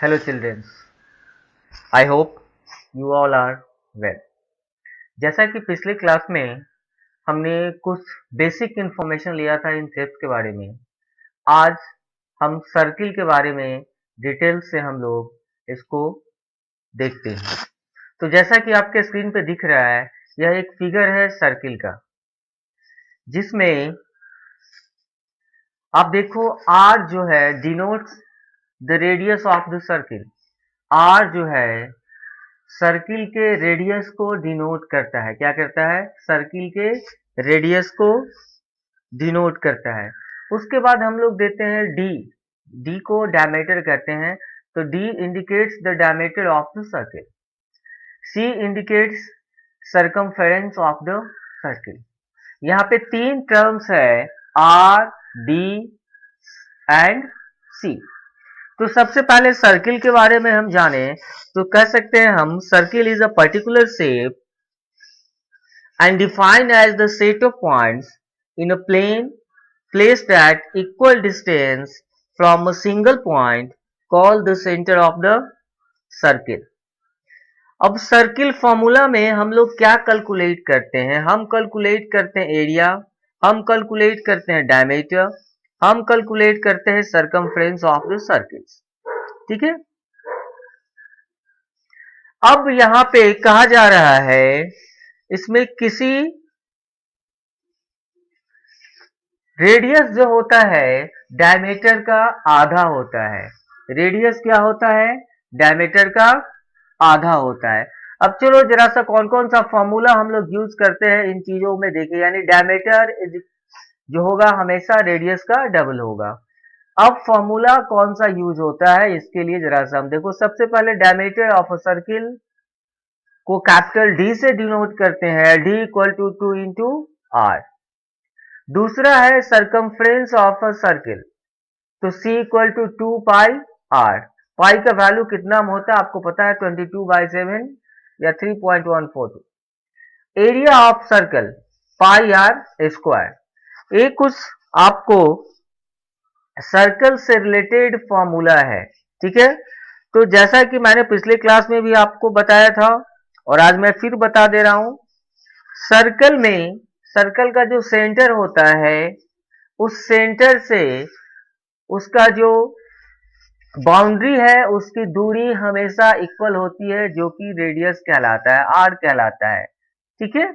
Hello children, I hope you all are well. जैसा कि पिछले क्लास में हमने कुछ बेसिक इंफॉर्मेशन लिया था इन शेप्स के बारे में, आज हम सर्किल के बारे में डिटेल से हम लोग इसको देखते हैं। तो जैसा कि आपके स्क्रीन पे दिख रहा है, यह एक फिगर है सर्किल का, जिसमें आप देखो R जो है denotes the radius of the circle. R जो है सर्किल के रेडियस को डिनोट करता है। क्या करता है? सर्किल के रेडियस को डिनोट करता है। उसके बाद हम लोग देते हैं डी। डी को डायमीटर कहते हैं, तो D indicates the diameter of the circle. C indicates circumference of the circle. यहाँ पे तीन टर्म्स है, आर, डी एंड सी। तो सबसे पहले सर्किल के बारे में हम जाने तो कह सकते हैं हम, circle is a particular shape and defined as the set of points in a plane placed at equal distance from a single point called the center of the circle. अब सर्किल फॉर्मूला में हम लोग क्या calculate करते हैं? हम calculate करते हैं एरिया, हम कैलकुलेट करते हैं डायमीटर, हम कैलकुलेट करते हैं सर्कमफ्रेंस ऑफ द सर्किल्स। ठीक है। अब यहां पे कहा जा रहा है, इसमें किसी रेडियस जो होता है डायमीटर का आधा होता है। रेडियस क्या होता है? डायमीटर का आधा होता है। अब चलो जरा सा कौन कौन सा फॉर्मूला हम लोग यूज करते हैं इन चीजों में देखिए। यानी डायमीटर जो होगा हमेशा रेडियस का डबल होगा। अब फॉर्मूला कौन सा यूज होता है इसके लिए जरा सा हम देखो। सबसे पहले डायमीटर ऑफ अ सर्किल को कैपिटल डी से डिनोट करते हैं, D equal to 2 into R. दूसरा है सर्कमफ्रेंस ऑफ अ सर्किल, तो C equal to 2 pi R. Pi का वैल्यू कितना होता है आपको पता है, 22/7 या 3.142। Area of circle pi r square. एक कुछ आपको सर्कल से रिलेटेड फॉर्मूला है। ठीक है। तो जैसा कि मैंने पिछले क्लास में भी आपको बताया था और आज मैं फिर बता दे रहा हूं, सर्कल में सर्कल का जो सेंटर होता है, उस सेंटर से उसका जो बाउंड्री है उसकी दूरी हमेशा इक्वल होती है, जो कि रेडियस कहलाता है, आर कहलाता है। ठीक है।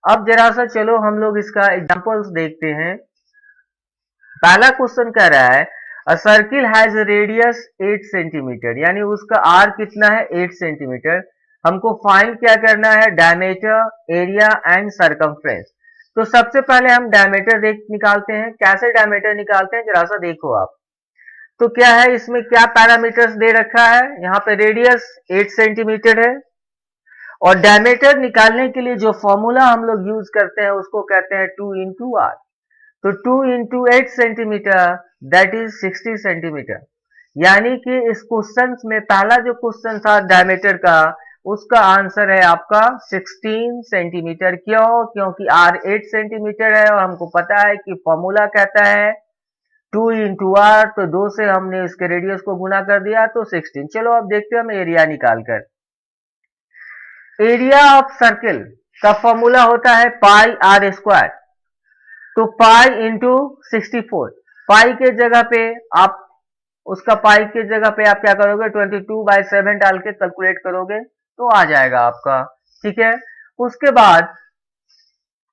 अब जरा सा चलो हम लोग इसका एग्जांपल्स देखते हैं। पहला क्वेश्चन कह रहा है अ circle has a radius 8 centimetre, यानी उसका आर कितना है? 8 सेंटीमीटर। हमको फाइंड क्या करना है? Diameter, area and circumference. तो सबसे पहले हम डायमीटर निकालते हैं। कैसे डायमीटर निकालते हैं जरा सा देखो आप। तो क्या है, इसमें क्या पैरामीटर्स दे रखा है? यहाँ पे रेडियस 8 सेंटीमीटर है और डायमीटर निकालने के लिए जो फॉर्मूला हम लोग यूज करते हैं उसको कहते हैं 2 इंटू आर। तो 2 into 8 centimetre that is 60 centimetre. यानी कि इस क्वेश्चन में पहला जो क्वेश्चन था डायमीटर का, उसका आंसर है आपका 16 सेंटीमीटर। क्यों? क्योंकि आर 8 सेंटीमीटर है और हमको पता है कि फॉर्मूला कहता है 2 इंटू आर, तो 2 से हमने इसके रेडियस को गुना कर दिया तो 16। चलो अब देखते हैं हम एरिया निकालकर। एरिया ऑफ सर्किल का फॉर्मूला होता है पाई आर स्क्वायर, तो पाई इंटू 64। पाई के जगह पे आप उसका पाई के जगह पे आप क्या करोगे? 22/7 डाल के कैलकुलेट करोगे तो आ जाएगा आपका। ठीक है। उसके बाद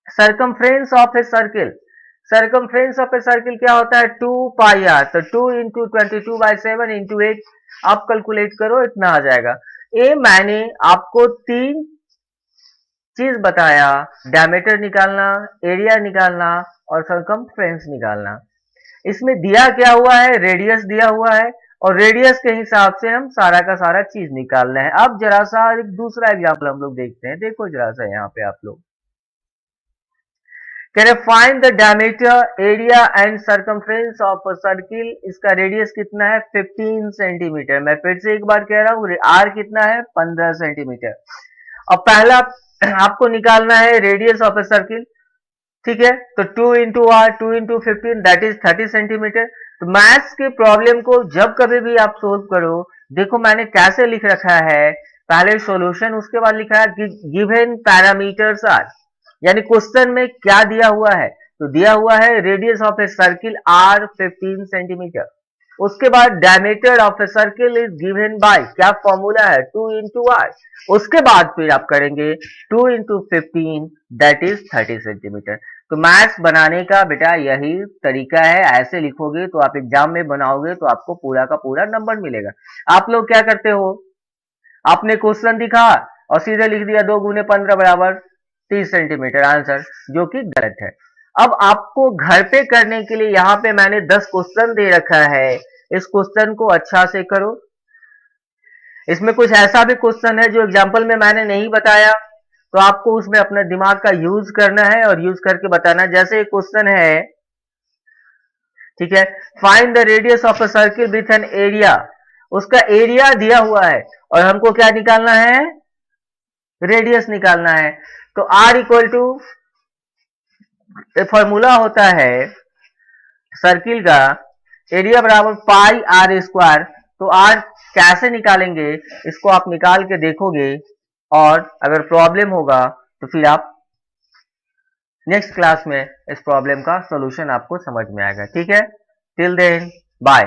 circumference of a circle. Circumference of a circle क्या होता है? 2 पाई आर। तो 2 इंटू 22/7 इंटू 8 आप कैलकुलेट करो, इतना आ जाएगा। ये मैंने आपको तीन चीज बताया, डायमीटर निकालना, एरिया निकालना और सर्कमफ्रेंस निकालना। इसमें दिया क्या हुआ है? रेडियस दिया हुआ है और रेडियस के हिसाब से हम सारा का सारा चीज निकाल रहे हैं। अब जरा सा एक दूसरा एग्जाम्पल हम लोग देखते हैं। देखो जरा सा यहाँ पे आप लोग कह रहे find the diameter, area and circumference of a circle. इसका रेडियस कितना है? 15 सेंटीमीटर। मैं फिर से एक बार कह रहा हूँ, आर कितना है? 15 सेंटीमीटर। अब पहला आपको निकालना है रेडियस ऑफ ए सर्किल। ठीक है। तो 2 into R, 2 into 15 that is 30 centimetre. तो मैथ्स के प्रॉब्लम को जब कभी भी आप सोल्व करो देखो मैंने कैसे लिख रखा है, पहले सॉल्यूशन, उसके बाद लिखा है कि गिवन पैरामीटर्स आर, यानी क्वेश्चन में क्या दिया हुआ है, तो दिया हुआ है radius of a circle are 15 centimetre. उसके बाद diameter of a circle is given by, क्या फॉर्मूला है, 2 इंटू आर। उसके बाद फिर आप करेंगे 2 इंटू 15 दैट इज 30 सेंटीमीटर। तो मैथ्स बनाने का बेटा यही तरीका है, ऐसे लिखोगे तो आप एग्जाम में बनाओगे तो आपको पूरा का पूरा नंबर मिलेगा। आप लोग क्या करते हो, आपने क्वेश्चन दिखा और सीधे लिख दिया 2 गुने 15 बराबर 30 सेंटीमीटर आंसर, जो कि गलत है। अब आपको घर पे करने के लिए यहाँ पे मैंने 10 क्वेश्चन दे रखा है, इस क्वेश्चन को अच्छा से करो। इसमें कुछ ऐसा भी क्वेश्चन है जो एग्जाम्पल में मैंने नहीं बताया, तो आपको उसमें अपने दिमाग का यूज करना है और यूज करके बताना। जैसे एक क्वेश्चन है, ठीक है, find the radius of a circle with an area, उसका एरिया दिया हुआ है और हमको क्या निकालना है, रेडियस निकालना है। तो आर इक्वल टू, फॉर्मूला होता है सर्किल का, एरिया बराबर पाई आर स्क्वायर। तो आर कैसे निकालेंगे, इसको आप निकाल के देखोगे और अगर प्रॉब्लम होगा तो फिर आप नेक्स्ट क्लास में इस प्रॉब्लम का सॉल्यूशन आपको समझ में आएगा। ठीक है, टिल देन बाय।